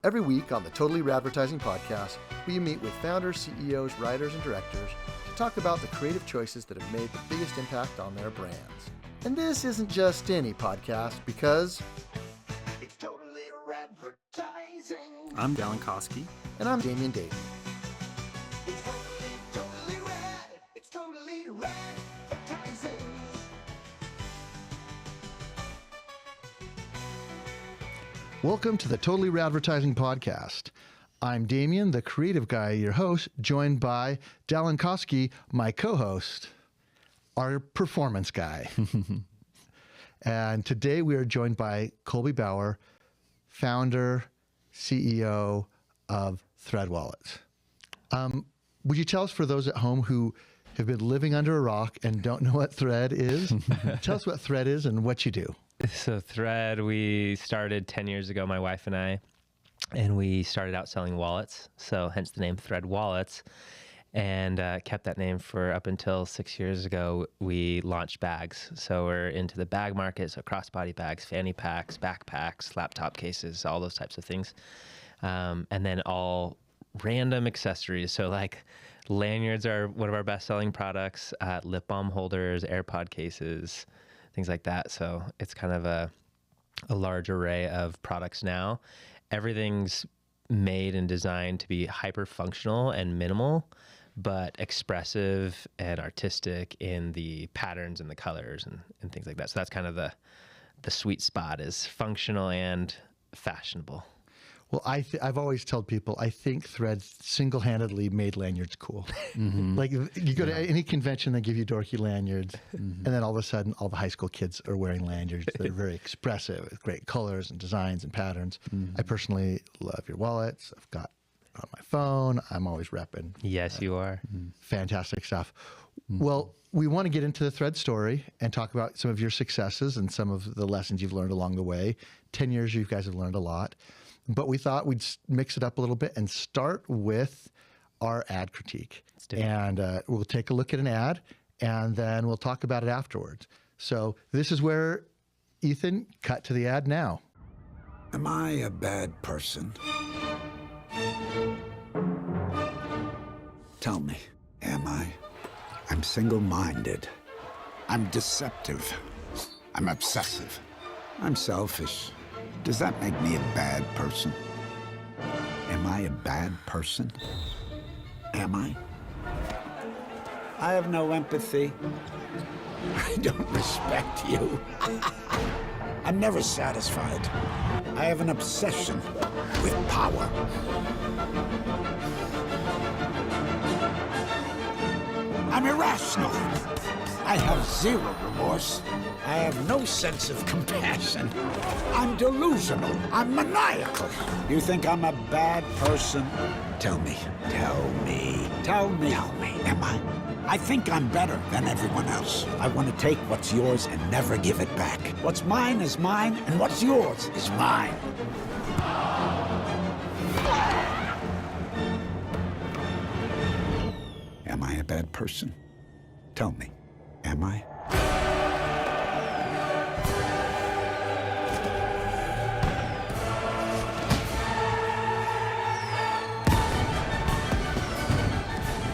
Every week on the Totally Radvertising podcast, we meet with founders, CEOs, writers, and directors to talk about the creative choices that have made the biggest impact on their brands. And this isn't just any podcast because it's Totally Radvertising. I'm Dallin Koski. And I'm Damian and Dallin. It's totally rad. It's totally radvertising. Welcome to the Totally Radvertising podcast. I'm Damian, the creative guy, your host, joined by Dallin Koski, my co-host, our performance guy. And today we are joined by Colby Bauer, founder, CEO of Thread Wallets. Would you tell us, for those at home who have been living under a rock and don't know what Thread is, tell us what Thread is and what you do. So Thread, we started 10 years ago, my wife and I, and we started out selling wallets. So hence the name Thread Wallets, and kept that name for up until 6 years ago. We launched bags. So we're into the bag market. So crossbody bags, fanny packs, backpacks, laptop cases, all those types of things. And then all random accessories. So like lanyards are one of our best selling products, lip balm holders, AirPod cases, things like that. So it's kind of a large array of products now. Everything's made and designed to be hyper functional and minimal, but expressive and artistic in the patterns and the colors and things like that. So that's kind of the sweet spot, is functional and fashionable. Well, I've always told people, I think Thread single-handedly made lanyards cool. Like, you go to any convention, they give you dorky lanyards, and then all of a sudden, all the high school kids are wearing lanyards that are very expressive, with great colors and designs and patterns. I personally love your wallets. I've got it on my phone. I'm always repping. Yes, you are. Fantastic stuff. Well, we want to get into the Thread story and talk about some of your successes and some of the lessons you've learned along the way. 10 years, you guys have learned a lot. But we thought we'd mix it up a little bit and start with our ad critique. And we'll take a look at an ad, and then we'll talk about it afterwards. So this is where, Ethan, cut to the ad now. Am I a bad person? Tell me, am I? I'm single-minded. I'm deceptive. I'm obsessive. I'm selfish. Does that make me a bad person? Am I a bad person? Am I? I have no empathy. I don't respect you. I'm never satisfied. I have an obsession with power. I'm irrational. I have zero remorse. I have no sense of compassion. I'm delusional. I'm maniacal. You think I'm a bad person? Tell me. Tell me. Tell me. Tell me. Am I? I think I'm better than everyone else. I want to take what's yours and never give it back. What's mine is mine, and what's yours is mine. Am I a bad person? Tell me. Am I?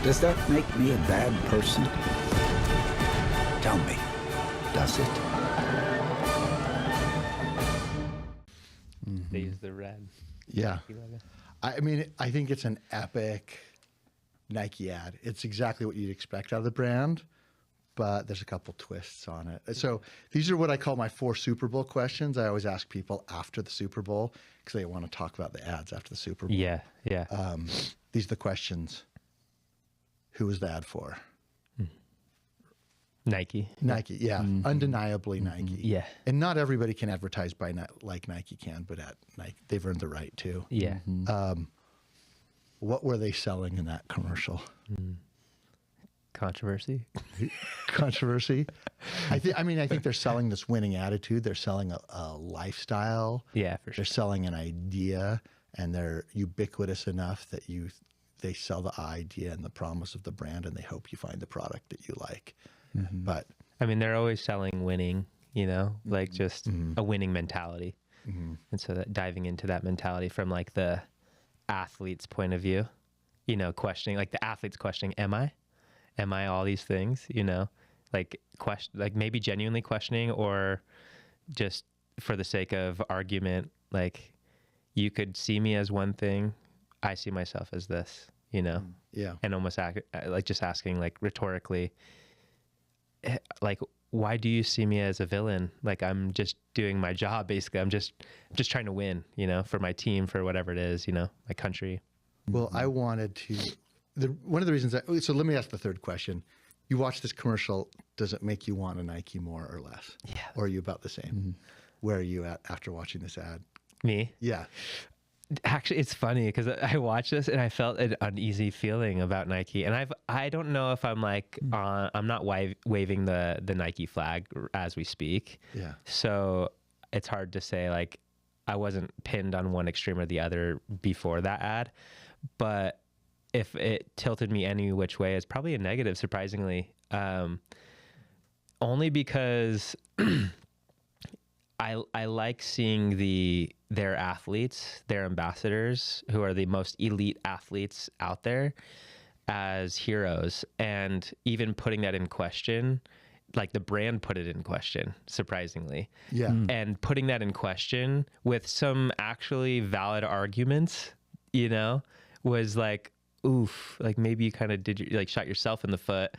Does that make me a bad person? Tell me, does it? They use the red. Yeah. I mean, I think it's an epic Nike ad. It's exactly what you'd expect out of the brand, but there's a couple twists on it. So these are what I call my 4 Super Bowl questions. I always ask people after the Super Bowl because they want to talk about the ads after the Super Bowl. Yeah. These are the questions. Who was the ad for? Nike. Nike, yeah. Undeniably Nike. Yeah. And not everybody can advertise by like Nike can, but at Nike, they've earned the right to. Yeah. What were they selling in that commercial? Controversy. Controversy. I think they're selling this winning attitude. They're selling a lifestyle. Yeah, for sure. They're selling an idea, and they're ubiquitous enough that they sell the idea and the promise of the brand, and they hope you find the product that you like. But I mean, they're always selling winning, like just a winning mentality. And so that diving into that mentality from like the athlete's point of view, you know, questioning, like the athlete's questioning, am I all these things, you know, like maybe genuinely questioning, or just for the sake of argument, like you could see me as one thing, I see myself as this, you know? Yeah. And almost like just asking like rhetorically, like, why do you see me as a villain? Like, I'm just doing my job, basically. I'm just trying to win, you know, for my team, for whatever it is, you know, my country. Well, I wanted to, one of the reasons so let me ask the third question. You watch this commercial, does it make you want a Nike more or less? Yeah. Or are you about the same? Where are you at after watching this ad? Me? Yeah. Actually, it's funny because I watched this and I felt an uneasy feeling about Nike, and I don't know if I'm like I'm not waving the Nike flag as we speak. Yeah. So it's hard to say, like, I wasn't pinned on one extreme or the other before that ad, but if it tilted me any which way, it's probably a negative, surprisingly. Only because I like seeing their athletes, their ambassadors, who are the most elite athletes out there, as heroes, and even putting that in question, like the brand put it in question, surprisingly. Yeah. And putting that in question with some actually valid arguments, you know, was like, oof, like maybe you kind of like shot yourself in the foot.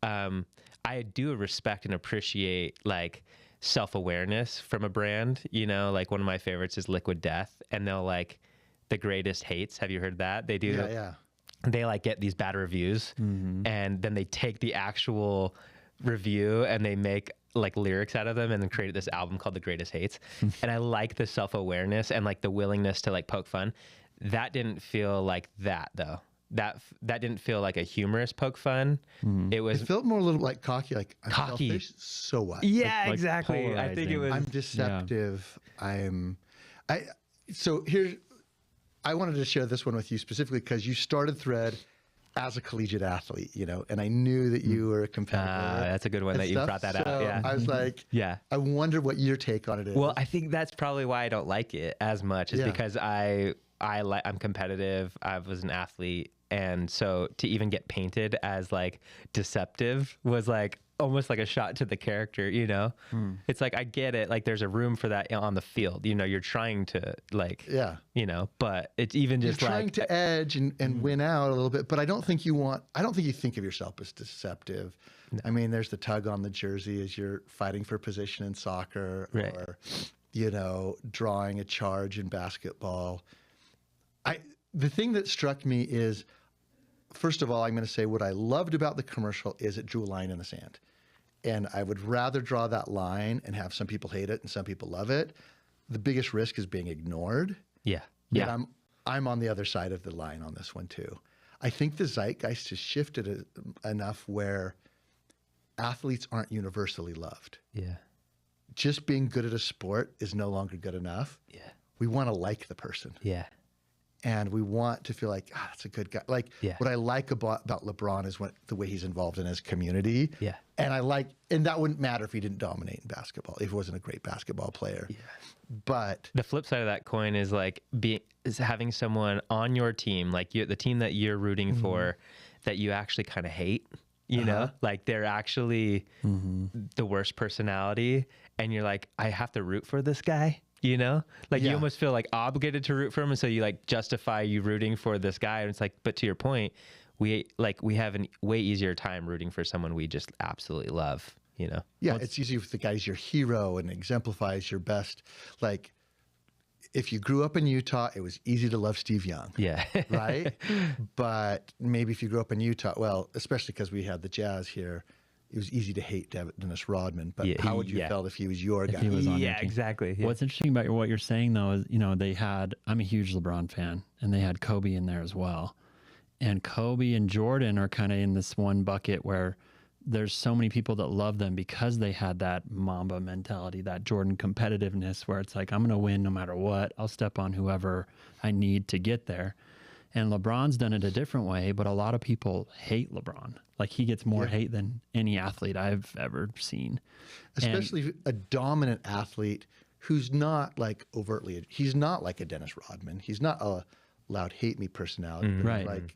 I do respect and appreciate like self-awareness from a brand, you know, like one of my favorites is Liquid Death, and they'll like the greatest hates. Have you heard that? They do. Yeah. They like get these bad reviews, and then they take the actual review and they make like lyrics out of them and then created this album called The Greatest Hates. And I like the self-awareness and like the willingness to like poke fun. That didn't feel like that though. That didn't feel like a humorous poke fun. It felt more a little like cocky, like I'm Cocky. selfish, so what? Yeah, like exactly. I think it was. I'm deceptive. So here's, I wanted to share this one with you specifically because you started Thread as a collegiate athlete, you know, and I knew that you were a competitor. That's a good one and that you stuff. brought that So out. Yeah. I was like, Yeah. I wonder what your take on it is. Well, I think that's probably why I don't like it as much, is Yeah. because I'm competitive. I was an athlete, and so to even get painted as like deceptive was like almost like a shot to the character, you know. It's like, I get it, like there's a room for that on the field, you know, you're trying to like, yeah, you know, but it's even you're just trying like to edge and win out a little bit, but I don't think you think of yourself as deceptive. No. I mean, there's the tug on the jersey as you're fighting for position in soccer, right, or, you know, drawing a charge in basketball. The thing that struck me is, first of all, I'm going to say what I loved about the commercial is it drew a line in the sand. And I would rather draw that line and have some people hate it and some people love it. The biggest risk is being ignored. yeah. But I'm on the other side of the line on this one too. I think the zeitgeist has shifted enough where athletes aren't universally loved. Yeah. Just being good at a sport is no longer good enough. Yeah. We want to like the person. Yeah. And we want to feel like, that's a good guy. Like, what I like about LeBron is the way he's involved in his community. Yeah. And that wouldn't matter if he didn't dominate in basketball, if he wasn't a great basketball player. Yeah. But the flip side of that coin is like having someone on your team, like the team that you're rooting for, that you actually kind of hate, you know, like they're actually the worst personality. And you're like, I have to root for this guy. You know, like you almost feel like obligated to root for him. And so you like justify you rooting for this guy. And it's like, but to your point, we have a way easier time rooting for someone we just absolutely love, you know? Yeah, it's easy if the guy's your hero and exemplifies your best. Like, if you grew up in Utah, it was easy to love Steve Young. Yeah. Right? But maybe if you grew up in Utah, well, especially because we had the Jazz here, it was easy to hate Dennis Rodman, but how would you felt if he was your guy? He was on your yeah, team. exactly. Yeah. What's interesting about what you're saying, though, is, you know, I'm a huge LeBron fan, and they had Kobe in there as well. And Kobe and Jordan are kind of in this one bucket where there's so many people that love them because they had that Mamba mentality, that Jordan competitiveness, where it's like, I'm going to win no matter what. I'll step on whoever I need to get there. And LeBron's done it a different way, but a lot of people hate LeBron. Like, he gets more hate than any athlete I've ever seen. Especially a dominant athlete who's not like overtly, he's not like a Dennis Rodman. He's not a loud hate me personality, but Right. like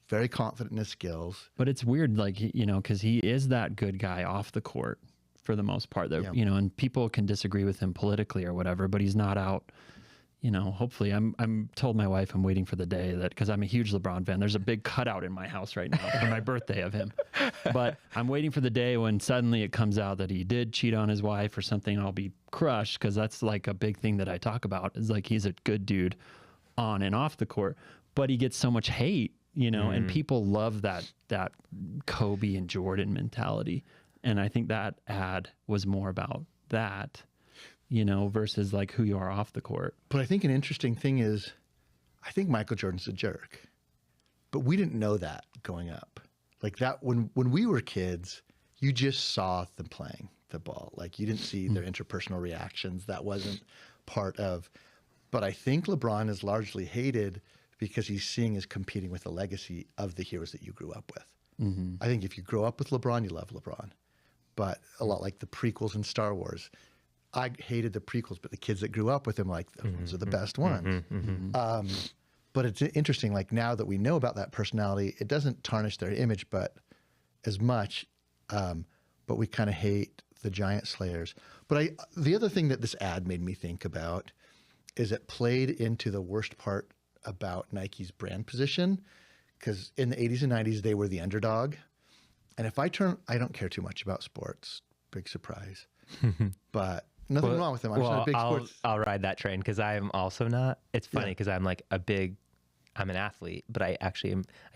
very confident in his skills. But it's weird, like, because he is that good guy off the court for the most part. That and people can disagree with him politically or whatever, but he's not out. Hopefully, I'm told my wife I'm waiting for the day that, because I'm a huge LeBron fan. There's a big cutout in my house right now for my birthday of him, but I'm waiting for the day when suddenly it comes out that he did cheat on his wife or something. I'll be crushed, because that's like a big thing that I talk about. Is like he's a good dude on and off the court, but he gets so much hate. And people love that Kobe and Jordan mentality. And I think that ad was more about that, versus like who you are off the court. But I think an interesting thing is, I think Michael Jordan's a jerk, but we didn't know that going up. Like that, when we were kids, you just saw them playing the ball. Like you didn't see their interpersonal reactions. That wasn't part of, but I think LeBron is largely hated because he's seeing as competing with the legacy of the heroes that you grew up with. Mm-hmm. I think if you grow up with LeBron, you love LeBron. But a lot like the prequels in Star Wars. I hated the prequels, but the kids that grew up with him, like, those are the best ones. But it's interesting, like, now that we know about that personality, it doesn't tarnish their image but as much, but we kind of hate the giant slayers. But the other thing that this ad made me think about is it played into the worst part about Nike's brand position, because in the 80s and 90s, they were the underdog. And I don't care too much about sports, big surprise, but nothing wrong with them. I'm just not a big sports. I'll ride that train, because I'm also not. It's funny because I'm like I'm an athlete, but I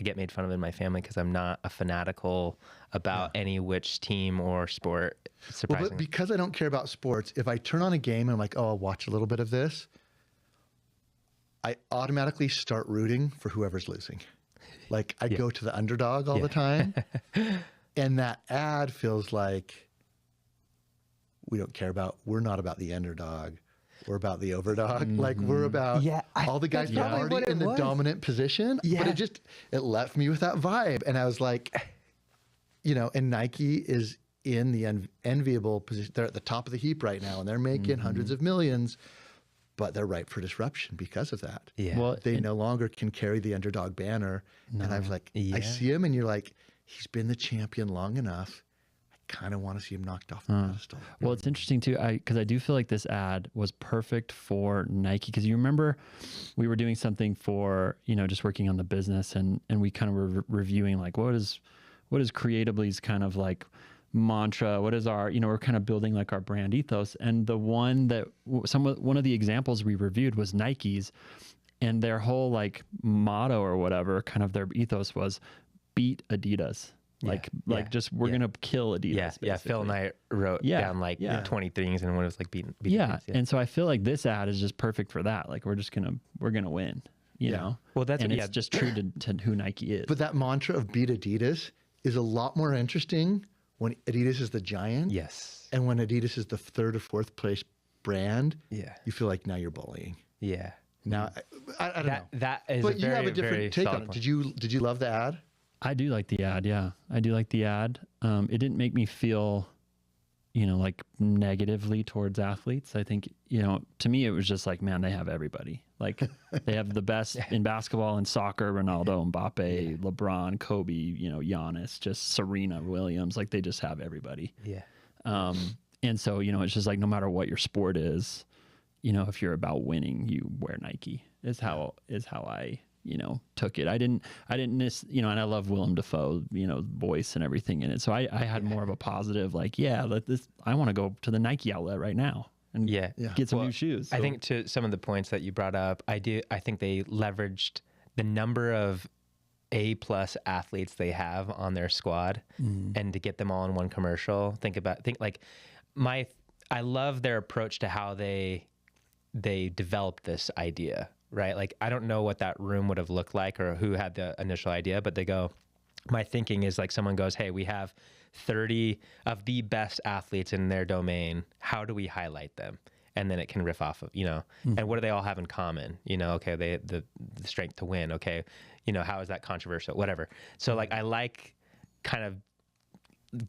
get made fun of in my family because I'm not a fanatical about any which team or sport. Surprisingly. Well, but because I don't care about sports, if I turn on a game and I'm like, oh, I'll watch a little bit of this, I automatically start rooting for whoever's losing. Like I go to the underdog all the time. And that ad feels like we're not about the underdog. We're about the overdog. Like we're about all the guys that are already in the dominant position. But it left me with that vibe. And I was like, and Nike is in the enviable position. They're at the top of the heap right now, and they're making hundreds of millions. But they're ripe for disruption because of that. Yeah. Well, they no longer can carry the underdog banner. And I was like, I see him, and you're like, he's been the champion long enough. I kind of want to see him knocked off the pedestal. Well, it's interesting too, because I do feel like this ad was perfect for Nike. Because you remember we were doing something for, just working on the business, and we kind of were reviewing like what is Creatively's kind of like mantra, what is our, we're kind of building like our brand ethos. And the one of the examples we reviewed was Nike's, and their whole like motto or whatever, kind of their ethos was beat Adidas. We're gonna kill Adidas. Yeah. Phil and I wrote down like 20 things, and one was like beat Adidas. And so I feel like this ad is just perfect for that. Like we're gonna win. You know. Well, it's just true to who Nike is. But that mantra of beat Adidas is a lot more interesting when Adidas is the giant. Yes. And when Adidas is the third or fourth place brand. Yeah. You feel like now you're bullying. Yeah. Now I don't know. That is. But you have a different take on it. Point. Did you love the ad? I do like the ad. Yeah, I do like the ad. It didn't make me feel, like negatively towards athletes. I think, to me, it was just like, man, they have everybody. Like they have the best in basketball and soccer, Ronaldo, Mbappe, LeBron, Kobe, Giannis, just Serena Williams. Like they just have everybody. Yeah. And so, it's just like, no matter what your sport is, if you're about winning, you wear Nike is how I, took it. I didn't miss, and I love Willem Dafoe, voice and everything in it. So I had more of a positive, like, I want to go to the Nike outlet right now and get some new shoes. I think to some of the points that you brought up, I think they leveraged the number of A+ athletes they have on their squad, and to get them all in one commercial. I love their approach to how they developed this idea. Right? Like, I don't know what that room would have looked like or who had the initial idea, but they go, my thinking is like someone goes, hey, we have 30 of the best athletes in their domain. How do we highlight them? And then it can riff off of, and what do they all have in common? Okay, the strength to win. Okay, how is that controversial? Whatever. So like, I like kind of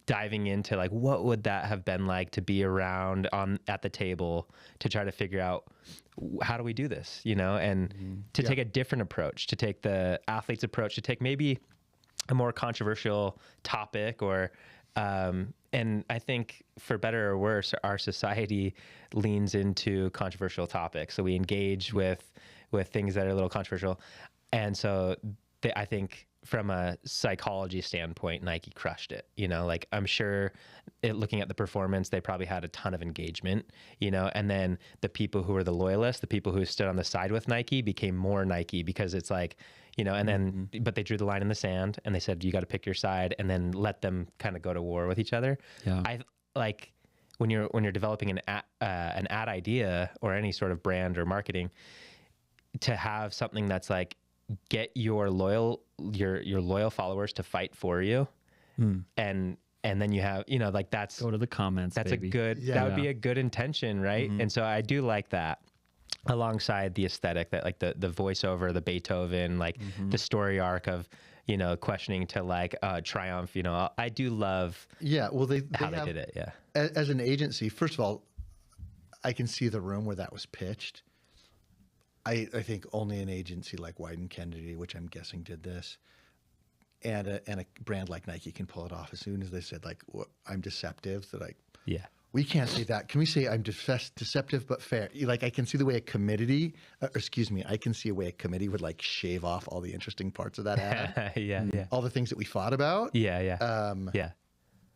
diving into like, what would that have been like to be around at the table to try to figure out how do we do this, and to take a different approach, to take the athlete's approach, to take maybe a more controversial topic or, and I think for better or worse, our society leans into controversial topics. So we engage with things that are a little controversial. And so I think from a psychology standpoint, Nike crushed it. Like I'm sure looking at the performance, they probably had a ton of engagement, and then the people who were the loyalists, the people who stood on the side with Nike became more Nike because it's like, and then, but they drew the line in the sand and they said, you got to pick your side and then let them kind of go to war with each other. Yeah. I like when you're developing an ad idea or any sort of brand or marketing, to have something that's like, get your loyal followers to fight for you. And then you have, like that's, Go to the comments, that's baby. a good, that would be a good intention. Right. And so I do like that alongside the aesthetic, that like the voiceover, the Beethoven, like the story arc of, questioning to like triumph, I do love Well, they how they did it. Yeah. As an agency, first of all, I can see the room where that was pitched. I think only an agency like Wyden Kennedy, which I'm guessing did this, and a brand like Nike can pull it off. As soon as they said like, I'm deceptive, they're like, we can't say that. Can we say I'm deceptive but fair? Like I can see the way I can see a way a committee would like shave off all the interesting parts of that ad. All the things that we fought about.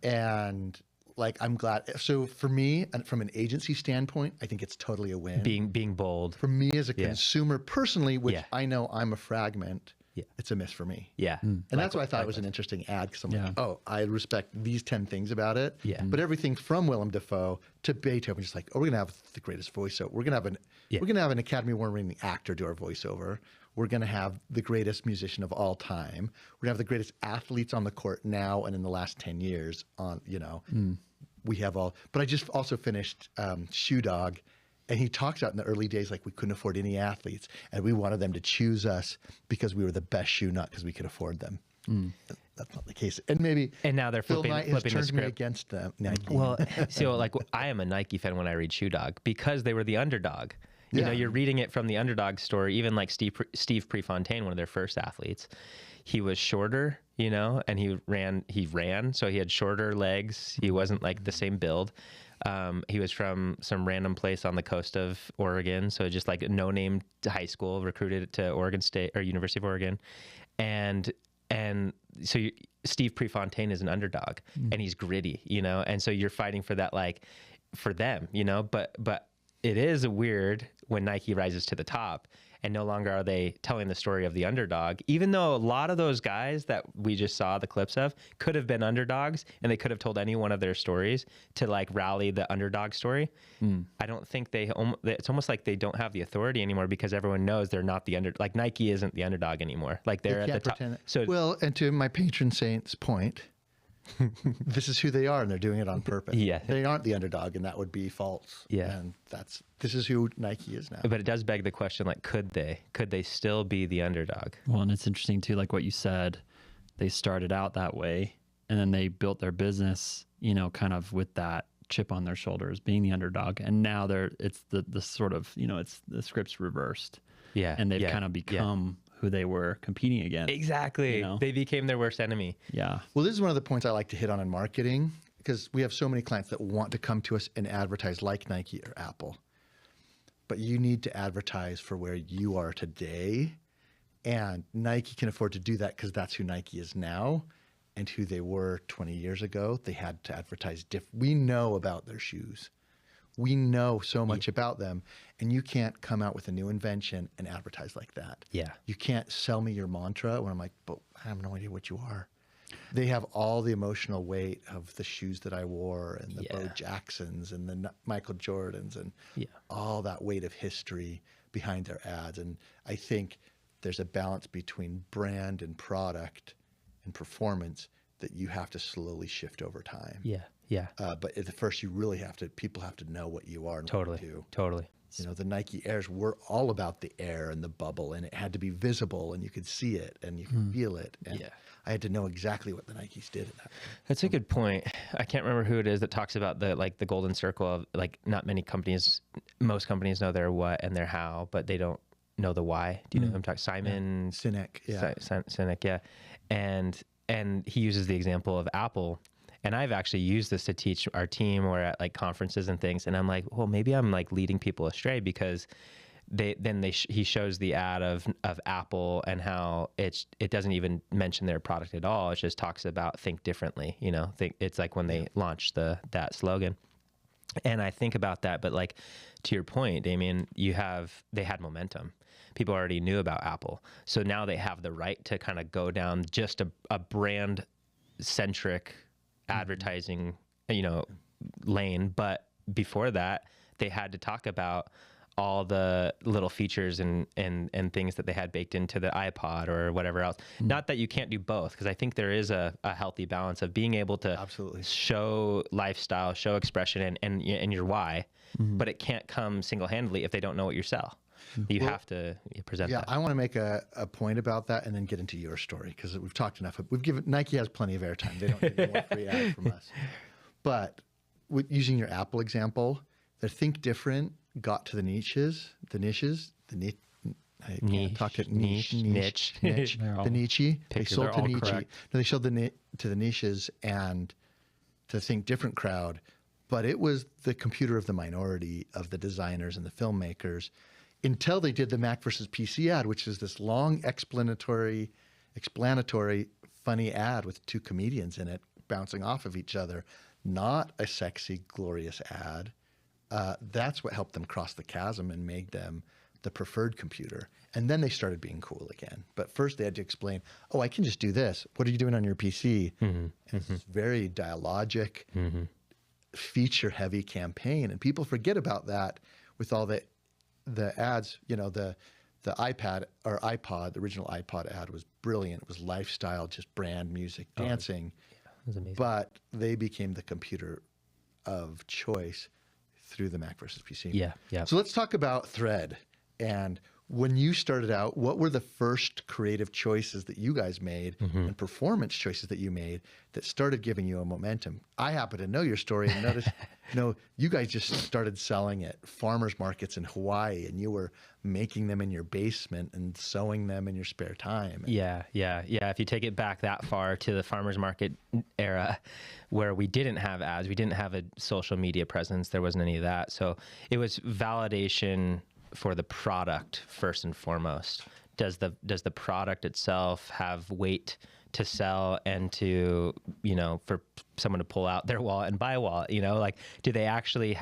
And like, I'm glad. So for me, and from an agency standpoint, I think it's totally a win. Being bold. For me as a consumer personally, which I know I'm a fragment, it's a miss for me. And that's why I thought it was an interesting ad, because I'm like, oh, I respect these 10 things about it. But everything from Willem Dafoe to Beethoven, just like, oh, we're gonna have the greatest voiceover. We're gonna have an Academy Award-winning actor do our voiceover. We're gonna have the greatest musician of all time. We're gonna have the greatest athletes on the court now and in the last 10 years. We have all, but I just also finished Shoe Dog, and he talks out in the early days like we couldn't afford any athletes, and we wanted them to choose us because we were the best shoe, not because we could afford them. That's not the case, and now they're Phil flipping Knight has the turned script me against them. Nike. Well, so like I am a Nike fan when I read Shoe Dog because they were the underdog. You're reading it from the underdog story. Even like Steve Prefontaine, one of their first athletes, he was shorter, and he ran, so he had shorter legs. He wasn't like the same build. He was from some random place on the coast of Oregon, so just like a no-name high school, recruited to Oregon State or University of Oregon, and so Steve Prefontaine is an underdog, and he's gritty, and so you're fighting for that, like for them, but it is weird when Nike rises to the top and no longer are they telling the story of the underdog, even though a lot of those guys that we just saw the clips of could have been underdogs and they could have told any one of their stories to like rally the underdog story. I don't think it's almost like they don't have the authority anymore because everyone knows they're not like Nike isn't the underdog anymore. Like they're at the top. So, well, and to my patron saint's point, this is who they are, and they're doing it on purpose. They aren't the underdog, and that would be false. And this is who Nike is now. But it does beg the question, like, could they still be the underdog? Well, and it's interesting too, like what you said, they started out that way, and then they built their business, kind of with that chip on their shoulders, being the underdog, and now it's the sort of, it's the script's reversed. And they've kind of become who they were competing against. Exactly. They became their worst enemy. Well, this is one of the points I like to hit on in marketing, because we have so many clients that want to come to us and advertise like Nike or Apple. But you need to advertise for where you are today. And Nike can afford to do that because that's who Nike is now and who they were 20 years ago. They had to advertise we know about their shoes. We know so much about them, and you can't come out with a new invention and advertise like that. You can't sell me your mantra when I'm like, but I have no idea what you are. They have all the emotional weight of the shoes that I wore and the Bo Jacksons and the Michael Jordans and all that weight of history behind their ads. And I think there's a balance between brand and product and performance that you have to slowly shift over time. But at the first, you really people have to know what you are and what you do. Totally. You know, the Nike Airs were all about the air and the bubble, and it had to be visible, and you could see it and you could feel it. And I had to know exactly what the Nikes did in that. That's a good point. I can't remember who it is that talks about the golden circle of not many companies, most companies know their what and their how, but they don't know the why. Do you know who I'm talking? Simon Sinek, Sinek, yeah. And he uses the example of Apple. And I've actually used this to teach our team or at like conferences and things. And I'm like, well, maybe I'm like leading people astray because he shows the ad of Apple and how it doesn't even mention their product at all. It just talks about think differently. You know, it's like when they launched that slogan. And I think about that, but like to your point, Damian, they had momentum. People already knew about Apple, so now they have the right to kind of go down just a brand centric advertising, lane. But before that, they had to talk about all the little features and things that they had baked into the iPod or whatever else. Not that you can't do both, because I think there is a healthy balance of being able to Absolutely show lifestyle, show expression and your why, but it can't come single-handedly if they don't know what you sell. You have to present that. I want to make a point about that and then get into your story, because we've talked enough. Nike has plenty of airtime. They don't need more free ad from us. But using your Apple example, the think different got to the niches. The niche. The niche. They sold to niche. No, they sold to the niches and to the think different crowd. But it was the computer of the minority of the designers and the filmmakers, until they did the Mac versus PC ad, which is this long explanatory, funny ad with two comedians in it bouncing off of each other. Not a sexy, glorious ad. That's what helped them cross the chasm and made them the preferred computer. And then they started being cool again. But first they had to explain, I can just do this. What are you doing on your PC? And it's this very dialogic, feature-heavy campaign. And people forget about that with all the ads. The iPad or iPod, the original iPod ad was brilliant. It was lifestyle, just brand, music, dancing. It was amazing. But they became the computer of choice through the Mac versus PC. Yeah. So let's talk about Thread. And when you started out, what were the first creative choices that you guys made and performance choices that you made that started giving you a momentum? I happen to know your story and noticed, you guys just started selling at farmers markets in Hawaii, and you were making them in your basement and sewing them in your spare time. Yeah. If you take it back that far to the farmers market era, where we didn't have ads, we didn't have a social media presence, there wasn't any of that. So it was validation for the product first and foremost. Does the product itself have weight to sell and to, for someone to pull out their wallet and buy a wallet? Do they actually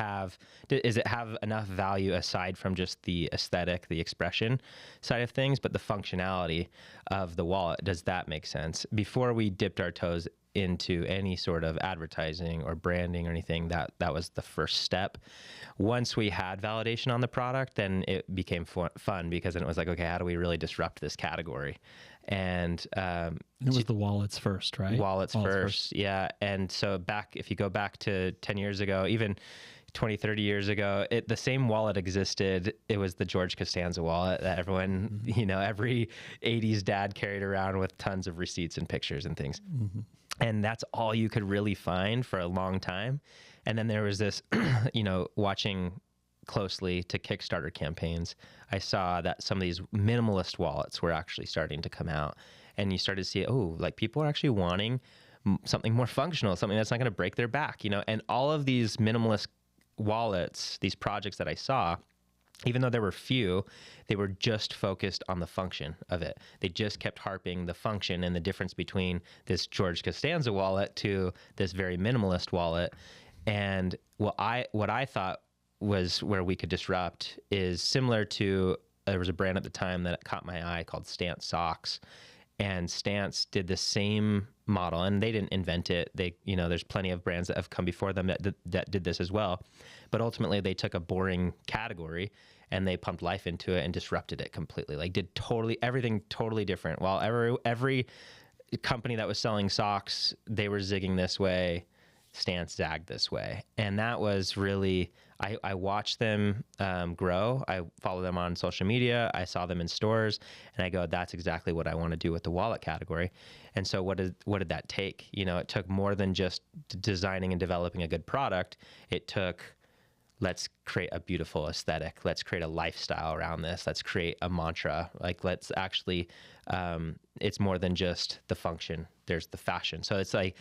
does it have enough value aside from just the aesthetic, the expression side of things, but the functionality of the wallet, does that make sense? Before we dipped our toes into any sort of advertising or branding or anything, that was the first step. Once we had validation on the product, then it became fun, because then it was like, okay, how do we really disrupt this category? And it was the wallets first, right? Wallets first, yeah. And so if you go back to 10 years ago, even 20, 30 years ago, the same wallet existed. It was the George Costanza wallet that everyone, every 80s dad carried around with tons of receipts and pictures and things. And that's all you could really find for a long time. And then there was this, watching closely to Kickstarter campaigns, I saw that some of these minimalist wallets were actually starting to come out. And you started to see, people are actually wanting something more functional, something that's not going to break their back, And all of these minimalist wallets, these projects that I saw, even though there were few, they were just focused on the function of it. They just kept harping the function and the difference between this George Costanza wallet to this very minimalist wallet. And what I thought was where we could disrupt is similar to, there was a brand at the time that caught my eye called Stance Socks. And Stance did the same model, and they didn't invent it. There's plenty of brands that have come before them that did this as well. But ultimately, they took a boring category and they pumped life into it and disrupted it completely. Like, did everything totally different. While every company that was selling socks, they were zigging this way. stance zag this way. And that was really, I watched them grow. I follow them on social media. I saw them in stores, and I go, that's exactly what I want to do with the wallet category. And so what did that take? You know, it took more than just designing and developing a good product. It took, let's create a beautiful aesthetic. Let's create a lifestyle around this. Let's create a mantra. Like, let's actually, it's more than just the function. There's the fashion. So it's like,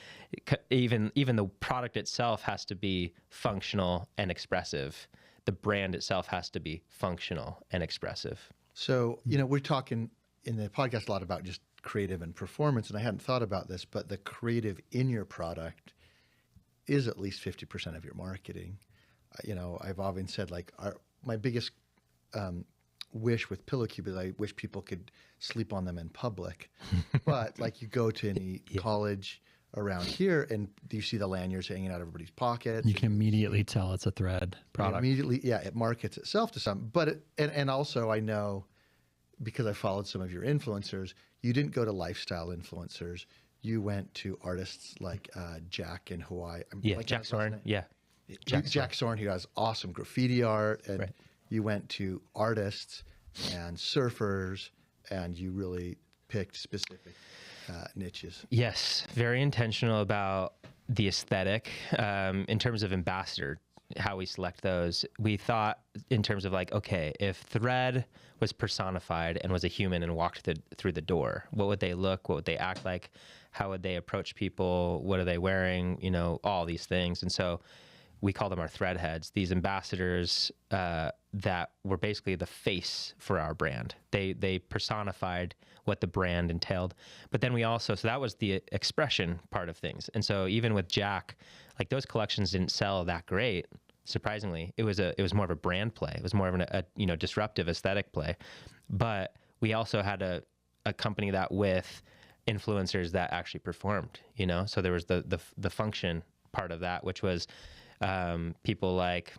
even the product itself has to be functional and expressive. The brand itself has to be functional and expressive. So, you know, we're talking in the podcast a lot about just creative and performance, and I hadn't thought about this, but the creative in your product is at least 50% of your marketing. You know, I've often said, like, my biggest wish with Pillow Cube is I wish people could sleep on them in public. But like, you go to any college around here and you see the lanyards hanging out of everybody's pockets. You can immediately tell it's a Thread product. Immediately, yeah, it markets itself to some. But and also I know, because I followed some of your influencers, you didn't go to lifestyle influencers. You went to artists like Jack in Hawaii. Jack Soren. Yeah. Jack Soren, who has awesome graffiti art, and Right. you went to artists and surfers, and you really picked specific niches. Yes, very intentional about the aesthetic. In terms of ambassador, how we select those, we thought in terms of like, okay, if Thread was personified and was a human and walked through the door, what would they look? What would they act like? How would they approach people? What are they wearing? You know, all these things. And so we call them our thread heads, these ambassadors that were basically the face for our brand. They personified what the brand entailed. But then we also, so that was the expression part of things. And so even with Jack, like, those collections didn't sell that great. Surprisingly, it was more of a brand play. It was more of a disruptive aesthetic play. But we also had a company that with influencers that actually performed, you know? So there was the function part of that, which was people like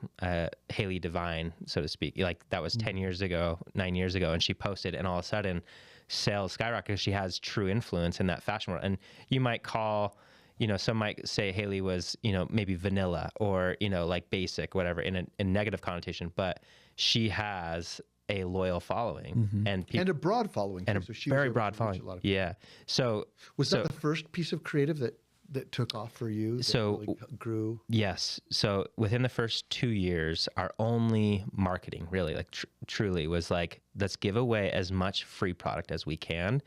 Haley Devine, so to speak. Like, that was 10 years ago, 9 years ago, and she posted, and all of a sudden sales skyrocketed because she has true influence in that fashion world. And you might call, you know, some might say Haley was, you know, maybe vanilla or, you know, like basic, whatever, in a negative connotation, but she has a loyal following and people, And a broad following. and too, a so she was very able broad to reach following. a lot of people. Yeah. So Was that the first piece of creative that took off for you? That So- really grew. Yes. So within the first 2 years, our only marketing really, like truly, was like, let's give away as much free product as we can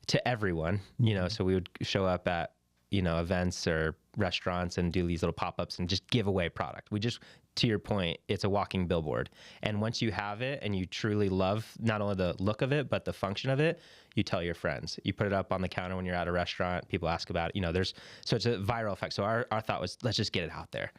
to everyone, you know. So we would show up at, you know, events or restaurants and do these little pop-ups and just give away product. We just, to your point, it's a walking billboard. And once you have it and you truly love not only the look of it, but the function of it, you tell your friends. You put it up on the counter when you're at a restaurant, people ask about it, you know, so it's a viral effect. So our thought was, let's just get it out there.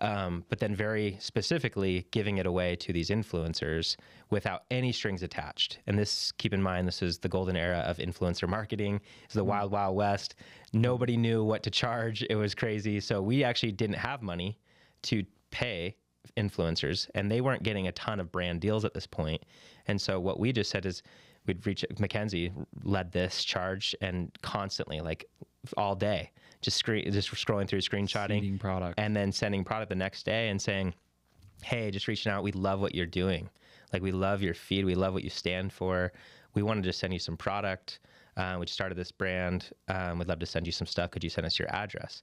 But then very specifically giving it away to these influencers without any strings attached. And this, keep in mind, this is the golden era of influencer marketing. It's the wild, wild west. Nobody knew what to charge. It was crazy. So we actually didn't have money to pay influencers, and they weren't getting a ton of brand deals at this point. And so what we just said is, we'd reach, Mackenzie led this charge, and constantly, like all day, just scrolling through, screenshotting Seeding product. and then sending product the next day and saying, hey, just reaching out. We love what you're doing. Like, we love your feed. We love what you stand for. We wanted to send you some product. We just started this brand. We'd love to send you some stuff. Could you send us your address?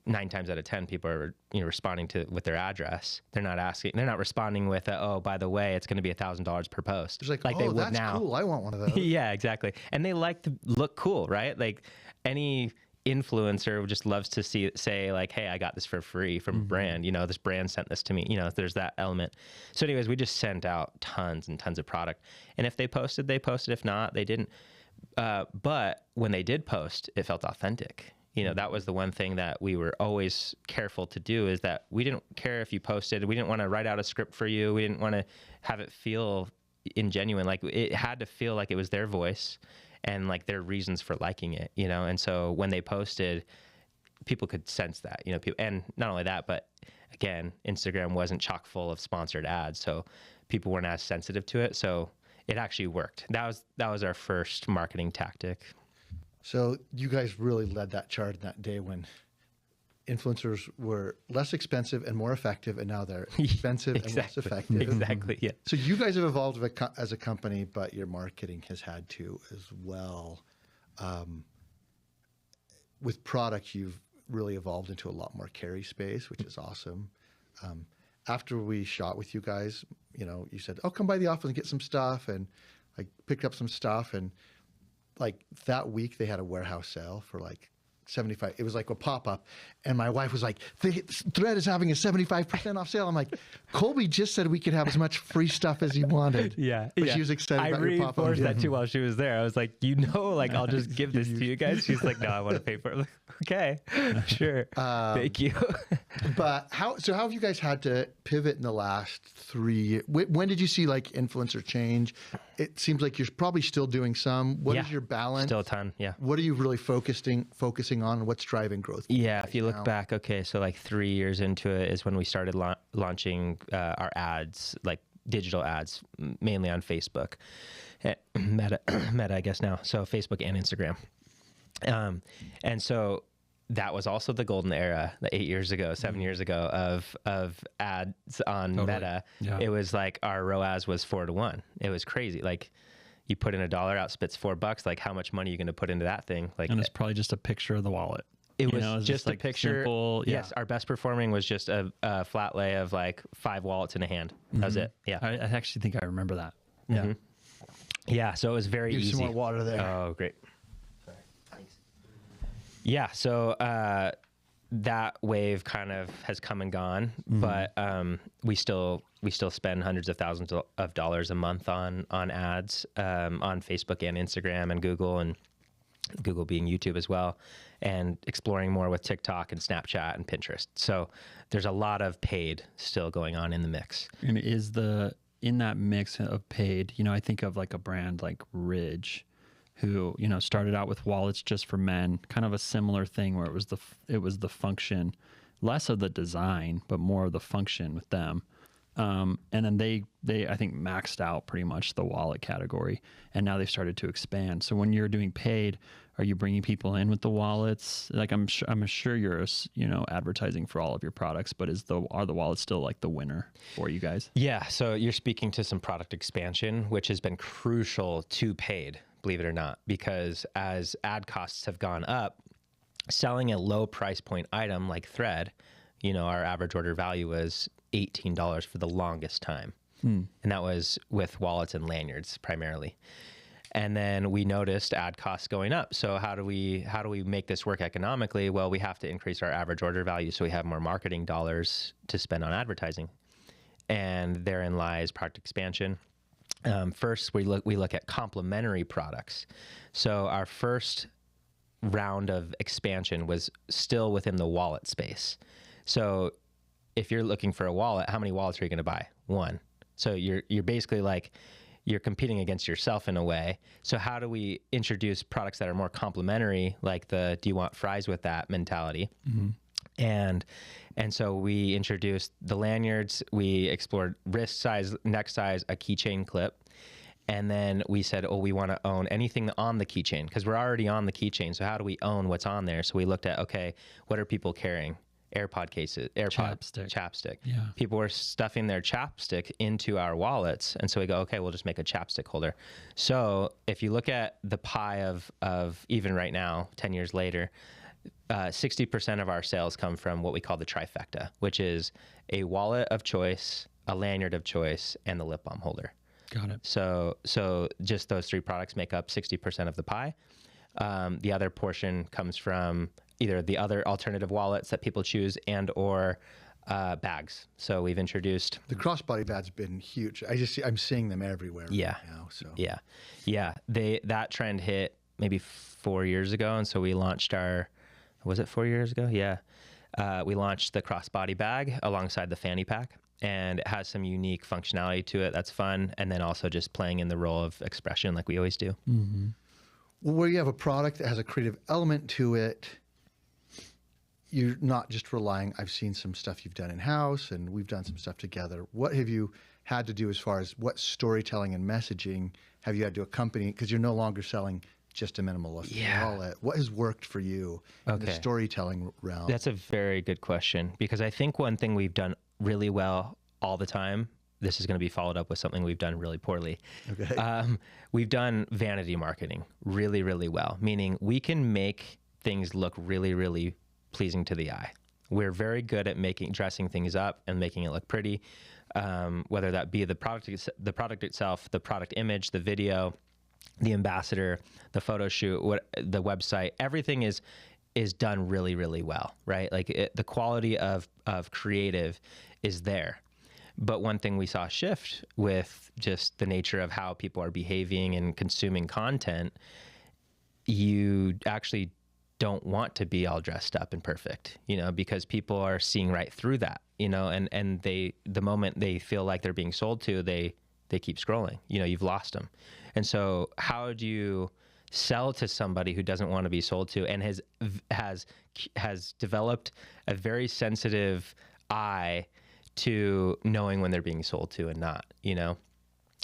9 times out of 10, people are, you know, responding with their address. They're not responding with, oh, by the way, it's going to be $1,000 per post. It's like, they oh, would that's now. cool. I want one of those. Yeah, exactly. And they like to look cool, right? Like, any influencer just loves to say like, hey, I got this for free from a brand, you know, this brand sent this to me, you know, there's that element. So anyways, we just sent out tons and tons of product. And if they posted, they posted. If not, they didn't. But when they did post, it felt authentic. You know, that was the one thing that we were always careful to do, is that we didn't care if you posted. We didn't want to write out a script for you. We didn't want to have it feel ingenuine. Like, it had to feel like it was their voice and like their reasons for liking it, you know? And so when they posted, people could sense that, you know, and not only that, but again, Instagram wasn't chock full of sponsored ads. So people weren't as sensitive to it. So it actually worked. That was our first marketing tactic. So you guys really led that charge that day when influencers were less expensive and more effective, and now they're expensive and less effective. Exactly. Yeah. So you guys have evolved as a company, but your marketing has had to as well. With product, you've really evolved into a lot more carry space, which is awesome. After we shot with you guys, you said, "Oh, come by the office and get some stuff," and I picked up some stuff, and like that week they had a warehouse sale for like 75. It was like a pop-up, and my wife was like, Thread is having a 75% off sale. I'm like, Colby just said we could have as much free stuff as he wanted. Yeah. But she was excited about your pop-up. I reinforced that too while she was there. I was like, I'll just give this to you guys. She's like, no, I want to pay for it. I'm like, okay, sure. Thank you. But how have you guys had to pivot in the last 3 years? When did you see like influencer change? It seems like you're probably still doing some. What is your balance? Still a ton. Yeah. What are you really focusing on? What's driving growth? Yeah. If you look back, okay, so like 3 years into it is when we started launching our ads, like digital ads, mainly on Facebook, Meta, I guess now. So Facebook and Instagram. And so that was also the golden era, 8 years ago, 7 years ago of ads on Meta. Yeah. It was like our ROAS was 4 to 1. It was crazy. Like you put in $1 out, spits $4. Like how much money are you going to put into that thing? Like, and it's probably just a picture of the wallet. It was just a like picture. Simple, yeah. Yes, our best performing was just a flat lay of like 5 wallets in a hand. That was it. Yeah. I actually think I remember that. Yeah. Yeah. So it was very easy. Some more water there. Oh, great. Sorry. Thanks. Yeah. So that wave kind of has come and gone, but we still spend hundreds of thousands of dollars a month on ads on Facebook and Instagram and Google being YouTube as well, and exploring more with TikTok and Snapchat and Pinterest. So there's a lot of paid still going on in the mix. And in that mix of paid, I think of like a brand like Ridge, who, started out with wallets just for men, kind of a similar thing where it was the function, less of the design, but more of the function with them. And then they I think maxed out pretty much the wallet category, and now they've started to expand. So when you're doing paid, are you bringing people in with the wallets? Like I'm sure you're advertising for all of your products, but are the wallets still like the winner for you guys? Yeah. So you're speaking to some product expansion, which has been crucial to paid, believe it or not, because as ad costs have gone up, selling a low price point item like Thread, our average order value was $18 for the longest time. And that was with wallets and lanyards primarily. And then we noticed ad costs going up. So how do we make this work economically? Well, we have to increase our average order value so we have more marketing dollars to spend on advertising. And therein lies product expansion. First, we look at complementary products. So our first round of expansion was still within the wallet space. So if you're looking for a wallet, how many wallets are you going to buy? One. So you're basically like, you're competing against yourself in a way. So how do we introduce products that are more complementary, like the "do you want fries with that" mentality? And so we introduced the lanyards. We explored wrist size, neck size, a keychain clip. And then we said, we want to own anything on the keychain because we're already on the keychain. So how do we own what's on there? So we looked at, okay, what are people carrying? AirPod cases, chapstick. Yeah. People were stuffing their chapstick into our wallets. And so we go, okay, we'll just make a chapstick holder. So if you look at the pie of even right now, 10 years later, 60% of our sales come from what we call the trifecta, which is a wallet of choice, a lanyard of choice, and the lip balm holder. Got it. So just those 3 products make up 60% of the pie. The other portion comes from either the other alternative wallets that people choose or bags. So we've introduced the crossbody bag's been huge. I'm seeing them everywhere right now. So that trend hit maybe 4 years ago, and so we launched was it 4 years ago? Yeah, we launched the crossbody bag alongside the fanny pack, and it has some unique functionality to it that's fun, and then also just playing in the role of expression like we always do. Mm-hmm. Well, where you have a product that has a creative element to it, you're not just relying. I've seen some stuff you've done in-house, and we've done some stuff together. What have you had to do as far as what storytelling and messaging have you had to accompany? Because you're no longer selling just a minimalist Yeah. wallet. What has worked for you in the Okay. storytelling realm? That's a very good question, because I think one thing we've done really well all the time, this is going to be followed up with something we've done really poorly. Okay. We've done vanity marketing really, really well, meaning we can make things look really, really pleasing to the eye. We're very good at dressing things up and making it look pretty, whether that be the product itself, the product image, the video, the ambassador, the photo shoot, the website. Everything is done really, really well, right? Like the quality of creative is there. But one thing we saw shift with just the nature of how people are behaving and consuming content, you actually don't want to be all dressed up and perfect, because people are seeing right through that, and the moment they feel like they're being sold to, they keep scrolling, you've lost them. And so how do you sell to somebody who doesn't want to be sold to and has developed a very sensitive eye to knowing when they're being sold to and not,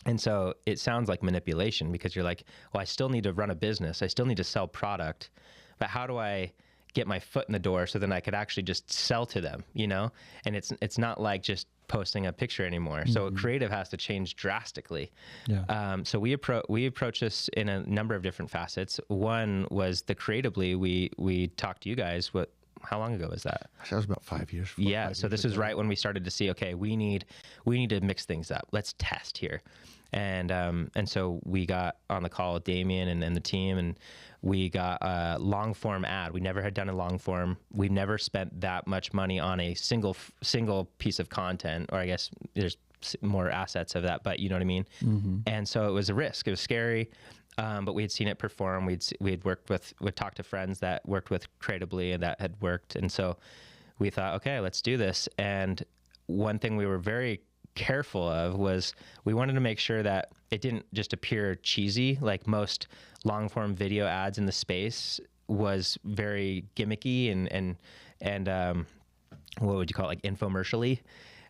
And so it sounds like manipulation, because you're like, well, I still need to run a business. I still need to sell product, but how do I get my foot in the door so then I could actually just sell to them, And it's not like just posting a picture anymore. So creative has to change drastically. Yeah. So we approach this in a number of different facets. One was the creatively, we talked to you guys, how long ago was that? That was about 5 years. Yeah. So this was right when we started to see, okay, we need to mix things up. Let's test here. And so we got on the call with Damian and the team, and we got a long form ad. We never had done a long form. We never spent that much money on a single piece of content, or I guess there's more assets of that, but you know what I mean? Mm-hmm. And so it was a risk. It was scary. But we had seen it perform. We'd talked to friends that worked with creatively and that had worked. And so we thought, okay, let's do this. And one thing we were very careful of was we wanted to make sure that it didn't just appear cheesy, like most long form video ads in the space was very gimmicky and what would you call it, like infomercially.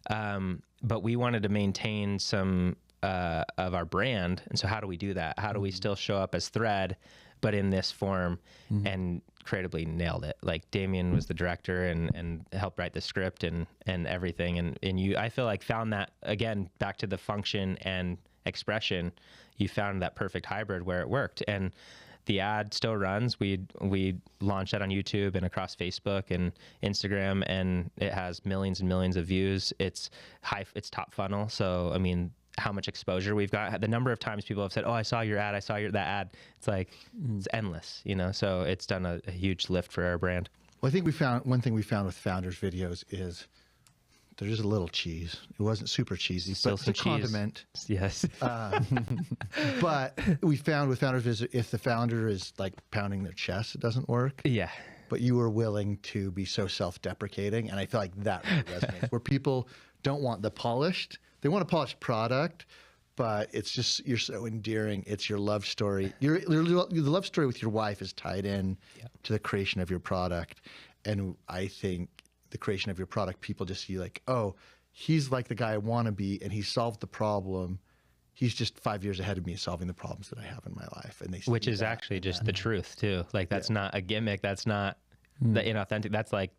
But we wanted to maintain some of our brand. And so how do we do that? How do we still show up as Thread, but in this form? And creatively nailed it. Like Damian was the director and helped write the script and everything. And you, I feel like, found that, again, back to the function and expression, you found that perfect hybrid where it worked. And the ad still runs. We launched that on YouTube and across Facebook and Instagram, and it has millions and millions of views. It's top funnel. So, I mean, how much exposure we've got, the number of times people have said, oh, I saw your ad, that ad. It's like, it's endless, So it's done a huge lift for our brand. Well, I think one thing we found with founders videos is there's just a little cheese. It wasn't super cheesy, Still but it's a some cheese. Condiment. Yes. But we found with founders videos, if the founder is like pounding their chest, it doesn't work. Yeah. But you were willing to be so self-deprecating, and I feel like that really resonates. Where people don't want the polished, they want a polished product, but it's just, you're so endearing. It's your love story. The love story with your wife is tied in to the creation of your product. And I think the creation of your product, people just see like, oh, he's like the guy I want to be, and he solved the problem. He's just 5 years ahead of me solving the problems that I have in my life. And which is actually just the truth too. Like that's not a gimmick. That's not the inauthentic.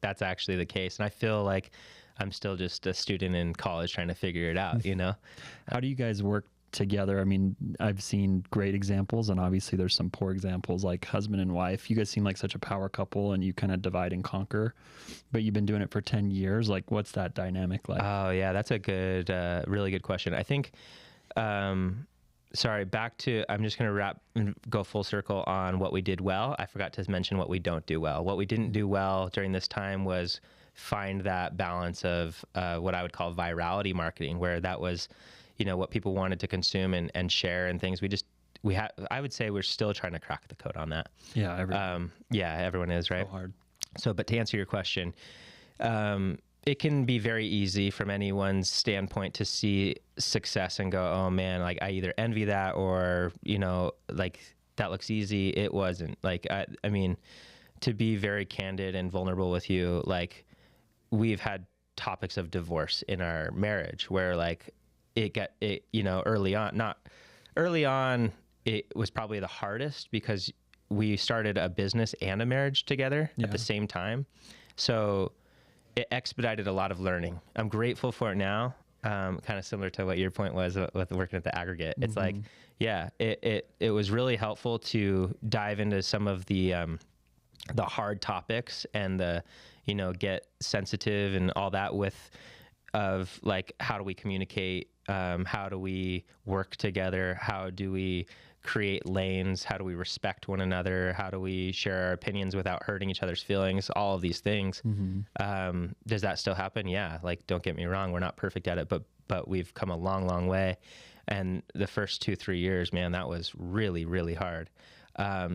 That's actually the case. And I feel like I'm still just a student in college trying to figure it out, How do you guys work together? I mean, I've seen great examples, and obviously there's some poor examples, like husband and wife. You guys seem like such a power couple, and you kind of divide and conquer, but you've been doing it for 10 years. Like, what's that dynamic like? Oh yeah, that's a good, really good question. I think, sorry, back to, I'm just going to go full circle on what we did well. I forgot to mention what we don't do well. What we didn't do well during this time was find that balance of what I would call virality marketing, where that was, what people wanted to consume and share and things. I would say we're still trying to crack the code on that. Yeah. Everyone is, right? So hard. So, but to answer your question, it can be very easy from anyone's standpoint to see success and go, oh man, like I either envy that or, like that looks easy. It wasn't. Like, I mean, to be very candid and vulnerable with you, like we've had topics of divorce in our marriage where like early on, it was probably the hardest because we started a business and a marriage together at the same time. So it expedited a lot of learning. I'm grateful for it now. Kind of similar to what your point was with working at the aggregate. It's like, it was really helpful to dive into some of the hard topics and get sensitive and all that of like, how do we communicate? How do we work together? How do we create lanes? How do we respect one another? How do we share our opinions without hurting each other's feelings? All of these things. Does that still happen? Yeah. Like, don't get me wrong. We're not perfect at it, but we've come a long, long way. And the first 2-3 years, man, that was really, really hard.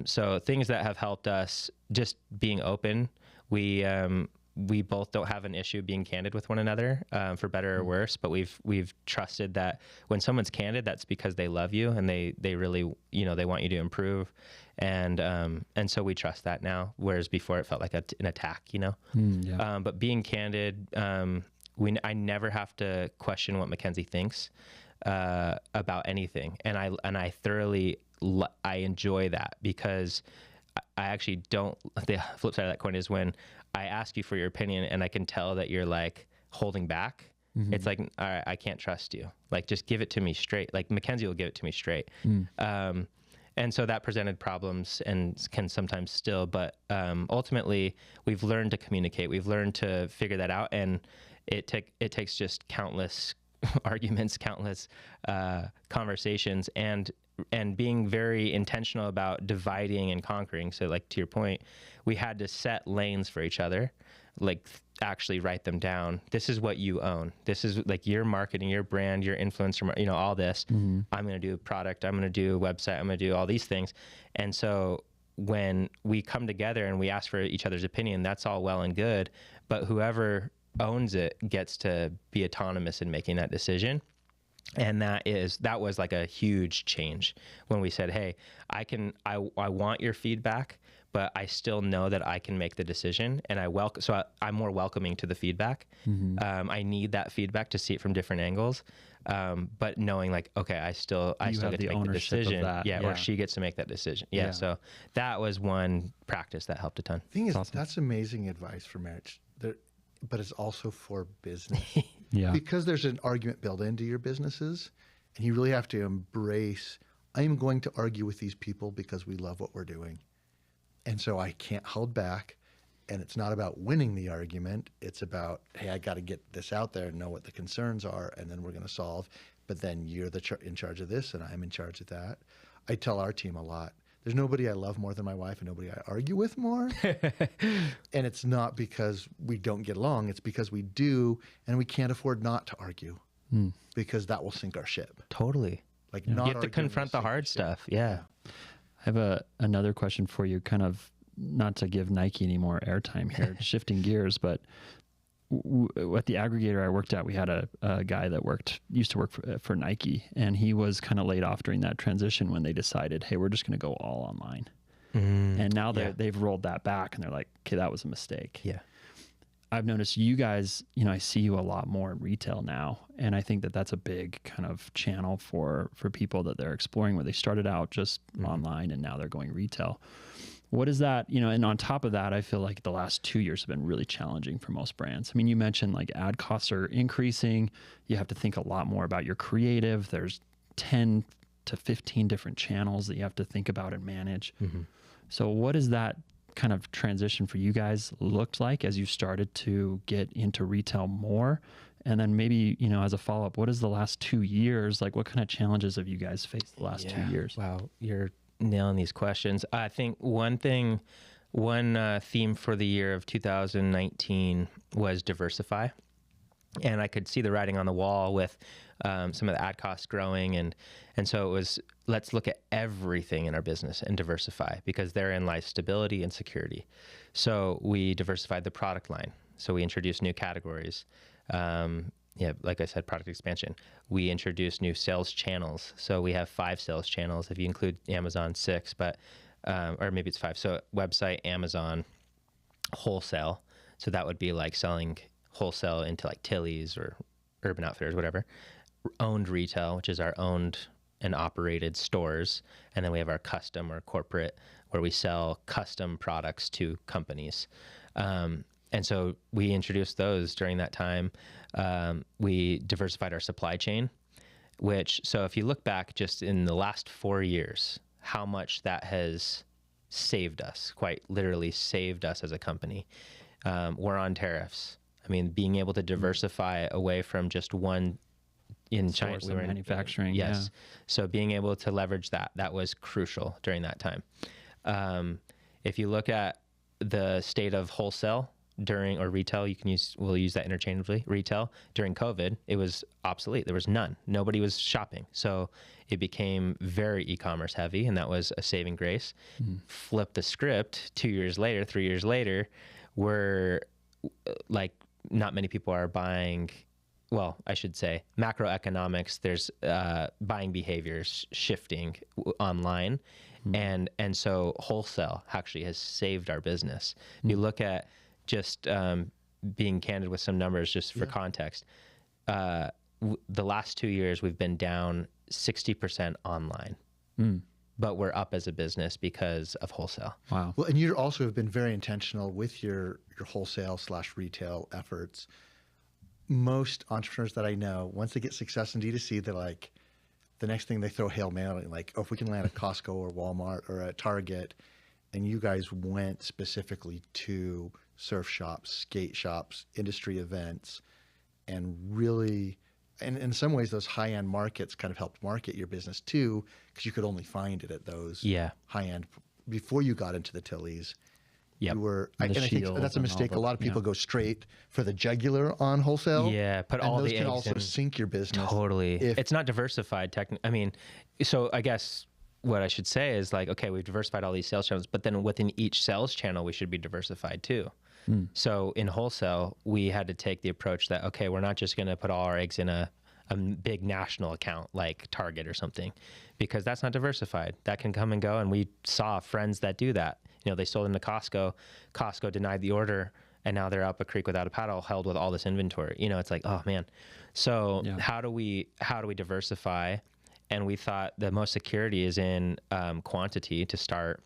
So things that have helped us, just being open. We both don't have an issue being candid with one another, for better or worse, but we've trusted that when someone's candid, that's because they love you and they really, they want you to improve. And so we trust that now, whereas before it felt like an attack, but being candid, I never have to question what Mackenzie thinks, about anything. And I thoroughly, I enjoy that, because I actually don't. The flip side of that coin is when I ask you for your opinion and I can tell that you're like holding back. It's like, all right, I can't trust you. Like, just give it to me straight. Like, Mackenzie will give it to me straight. And so that presented problems and can sometimes still, but ultimately we've learned to communicate. We've learned to figure that out. And it takes just countless arguments, countless conversations, and being very intentional about dividing and conquering. So, like, to your point, we had to set lanes for each other, like actually write them down. This is what you own. This is like your marketing, your brand, your influencer, all this. I'm going to do a product. I'm going to do a website. I'm going to do all these things. And so when we come together and we ask for each other's opinion, that's all well and good, but whoever owns it gets to be autonomous in making that decision. And that was like a huge change when we said, hey, I want your feedback, but I still know that I can make the decision, and I'm more welcoming to the feedback. I need that feedback to see it from different angles. But knowing like, okay, I still get to make the decision. Or she gets to make that decision. So that was one practice that helped a ton. The thing is, that's amazing advice for marriage. But it's also for business. Because there's an argument built into your businesses, and you really have to embrace, I'm going to argue with these people because we love what we're doing. And so I can't hold back. And it's not about winning the argument. It's about, hey, I got to get this out there and know what the concerns are, and then we're going to solve. But then you're in charge of this, and I'm in charge of that. I tell our team a lot, there's nobody I love more than my wife and nobody I argue with more. And it's not because we don't get along. It's because we do, and we can't afford not to argue because that will sink our ship. Totally. Like, you have to confront the hard stuff. Yeah. I have another question for you, kind of not to give Nike any more airtime here, shifting gears, but at the aggregator I worked at, we had a guy that used to work for Nike, and he was kind of laid off during that transition when they decided, hey, we're just going to go all online. And now they've rolled that back, and they're like, okay, that was a mistake. Yeah. I've noticed you guys, I see you a lot more in retail now, and I think that that's a big kind of channel for people that they're exploring, where they started out just online and now they're going retail. What is that, and on top of that, I feel like the last 2 years have been really challenging for most brands. I mean, you mentioned like ad costs are increasing. You have to think a lot more about your creative. There's 10 to 15 different channels that you have to think about and manage. So what is that kind of transition for you guys looked like as you started to get into retail more? And then maybe, as a follow-up, what is the last 2 years, like what kind of challenges have you guys faced the last 2 years? Wow, you're nailing these questions. I think one theme for the year of 2019 was diversify. And I could see the writing on the wall with some of the ad costs growing. And so it was, let's look at everything in our business and diversify, because therein lies stability and security. So we diversified the product line. So we introduced new categories. Like I said, product expansion. We introduced new sales channels. So we have 5 sales channels. If you include Amazon, 6, but, or maybe it's 5. So website, Amazon, wholesale. So that would be like selling wholesale into like Tilly's or Urban Outfitters, whatever. Owned retail, which is our owned and operated stores. And then we have our custom or corporate, where we sell custom products to companies. And so we introduced those during that time. We diversified our supply chain, so if you look back just in the last 4 years, how much that has saved us, quite literally saved us as a company. We're on tariffs. I mean, being able to diversify away from just one in China, we were in manufacturing. Yes. So being able to leverage that was crucial during that time. If you look at the state of wholesale or retail, we'll use that interchangeably. Retail during COVID, it was obsolete. There was none. Nobody was shopping. So it became very e-commerce heavy, and that was a saving grace. Flip the script 2 years later, 3 years later, we're like, not many people are buying. Well, I should say macroeconomics, there's buying behaviors shifting online. And so wholesale actually has saved our business. You look at just being candid with some numbers just for context. The last 2 years, we've been down 60% online, but we're up as a business because of wholesale. Wow. Well, and you also have been very intentional with your wholesale / retail efforts. Most entrepreneurs that I know, once they get success in D2C, they're like, the next thing they throw Hail Mary, like, oh, if we can land a Costco or Walmart or a Target. And you guys went specifically to surf shops, skate shops, industry events, and really, and in some ways, those high-end markets kind of helped market your business too, because you could only find it at those high-end. Before you got into the Tillys, you were, and I think that's a mistake. A lot of people go straight for the jugular on wholesale. Yeah, put all the eggs in. And those can also sink your business. Totally. It's not diversified. I mean, so I guess what I should say is like, okay, we've diversified all these sales channels, but then within each sales channel, we should be diversified too. So in wholesale, we had to take the approach that, okay, we're not just going to put all our eggs in a big national account like Target or something, because that's not diversified. That can come and go. And we saw friends that do that. You know, they sold into Costco. Costco denied the order, and now they're up a creek without a paddle, held with all this inventory. You know, it's like, oh man. So how do we diversify? And we thought the most security is in quantity to start,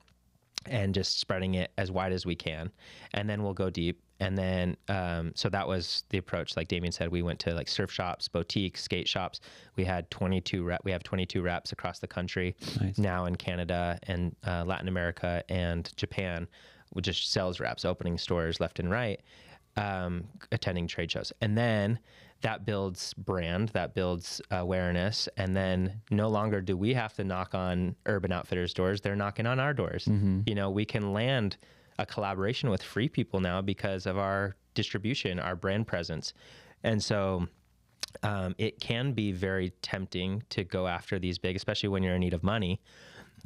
and just spreading it as wide as we can, and then we'll go deep. And then, so that was the approach. Like Damian said, we went to like surf shops, boutiques, skate shops. We had 22 reps across the country now in Canada and Latin America and Japan, with just sales reps, opening stores left and right, attending trade shows. And then that builds brand, that builds awareness. And then no longer do we have to knock on Urban Outfitters doors. They're knocking on our doors. You know, we can land a collaboration with Free People now because of our distribution, our brand presence. And so it can be very tempting to go after these big, especially when you're in need of money.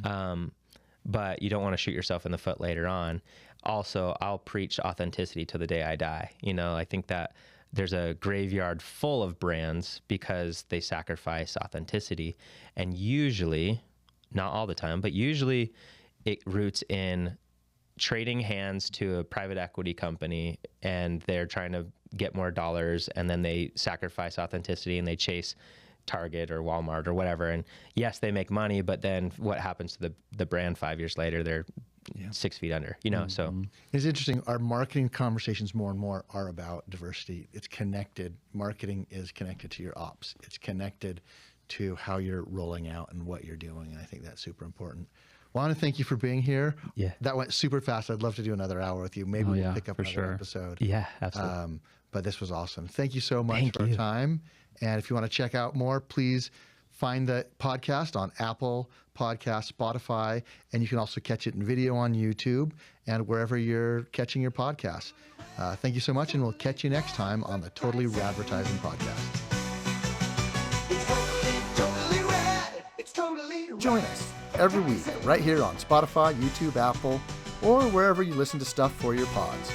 But you don't want to shoot yourself in the foot later on. Also, I'll preach authenticity to the day I die. You know, I think that there's a graveyard full of brands because they sacrifice authenticity. And usually, not all the time, but usually it roots in trading hands to a private equity company, and they're trying to get more dollars, and then they sacrifice authenticity and they chase Target or Walmart or whatever. And yes, they make money, but then what happens to the brand 5 years later? They're 6 feet under, you know? So it's interesting. Our marketing conversations more and more are about diversity. It's connected. Marketing is connected to your ops. It's connected to how you're rolling out and what you're doing. And I think that's super important. Well, I want to thank you for being here. Yeah. That went super fast. I'd love to do another hour with you. Maybe we'll pick up another episode. Yeah, absolutely. But this was awesome. Thank you so much for your time. And if you want to check out more, please find the podcast on Apple Podcasts, Spotify, and you can also catch it in video on YouTube and wherever you're catching your podcasts. Thank you so much, and we'll catch you next time on the Totally Radvertising Podcast. Join us every week right here on Spotify, YouTube, Apple, or wherever you listen to stuff for your pods.